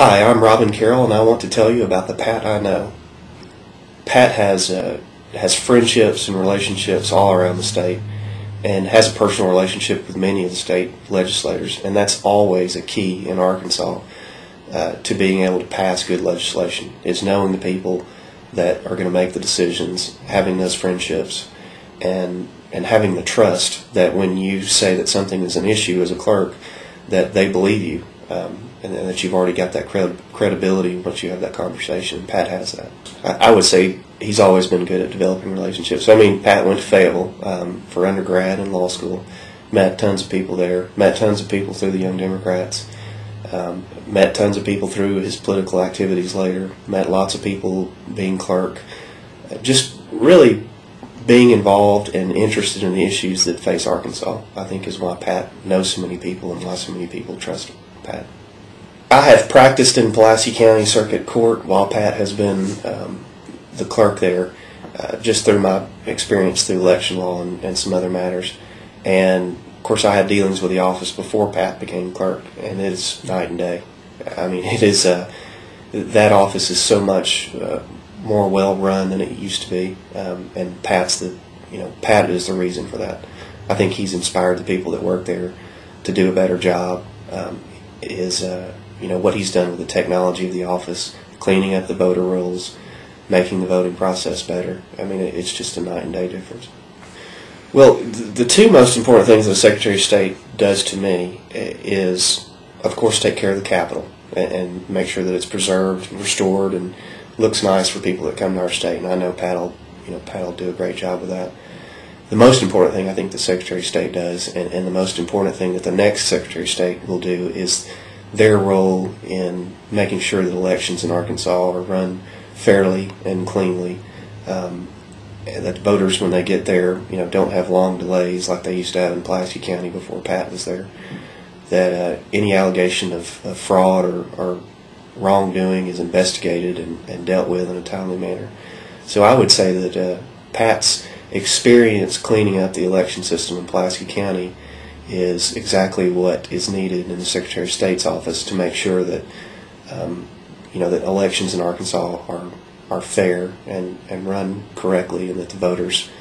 Hi, I'm Robin Carroll, and I want to tell you about the Pat I know. Pat has friendships and relationships all around the state, and has a personal relationship with many of the state legislators, and that's always a key in Arkansas to being able to pass good legislation. Is knowing the people that are going to make the decisions, having those friendships, and having the trust that when you say that something is an issue as a clerk, that they believe you. And that you've already got that credibility once you have that conversation. Pat has that. I would say he's always been good at developing relationships. I mean, Pat went to Fayetteville for undergrad and law school, met tons of people there, met tons of people through the Young Democrats, met tons of people through his political activities later, met lots of people being clerk, just really being involved and interested in the issues that face Arkansas, I think is why Pat knows so many people and why so many people trust Pat. I have practiced in Pulaski County Circuit Court while Pat has been the clerk there, just through my experience through election law and some other matters. And of course I had dealings with the office before Pat became clerk, and it's night and day. I mean, it is that office is so much more well run than it used to be, and Pat is the reason for that. I think he's inspired the people that work there to do a better job. What he's done with the technology of the office, cleaning up the voter rolls, making the voting process better. I mean, it's just a night and day difference. Well, the two most important things that the Secretary of State does to me is, of course, take care of the Capitol and make sure that it's preserved, restored, and looks nice for people that come to our state. And I know Pat'll do a great job with that. The most important thing I think the Secretary of State does, and the most important thing that the next Secretary of State will do, is their role in making sure that elections in Arkansas are run fairly and cleanly, and that voters, when they get there, don't have long delays like they used to have in Pulaski County before Pat was there. That any allegation of fraud or wrongdoing is investigated and dealt with in a timely manner. So I would say that Pat's experience cleaning up the election system in Pulaski County is exactly what is needed in the Secretary of State's office to make sure that that elections in Arkansas are fair and run correctly, and that the voters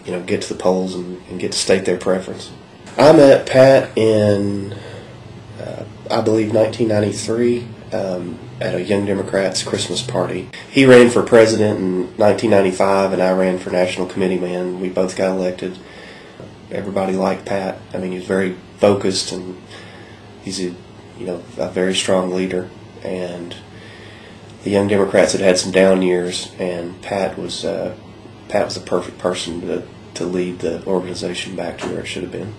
get to the polls and get to state their preference. I met Pat in I believe 1993 at a Young Democrats Christmas party. He ran for president in 1995, and I ran for national committee man. We both got elected. Everybody liked Pat. I mean, he was very focused, and he's a very strong leader. And the Young Democrats had some down years, and Pat was the perfect person to lead the organization back to where it should have been.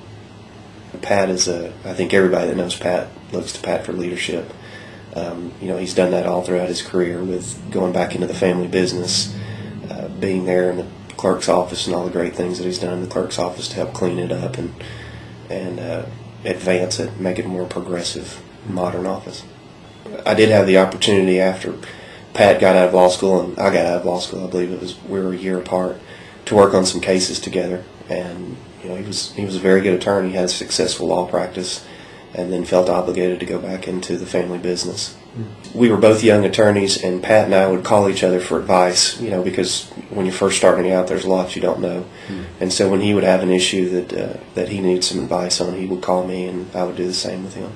Pat is I think everybody that knows Pat looks to Pat for leadership. He's done that all throughout his career, with going back into the family business, being there in the clerk's office, and all the great things that he's done in the clerk's office to help clean it up and advance it, make it a more progressive, modern office. I did have the opportunity after Pat got out of law school and I got out of law school, I believe we were a year apart, to work on some cases together. And he was a very good attorney, had a successful law practice, and then felt obligated to go back into the family business. We were both young attorneys, and Pat and I would call each other for advice, because when you're first starting out, there's lots you don't know. And so when he would have an issue that he needed some advice on, he would call me, and I would do the same with him.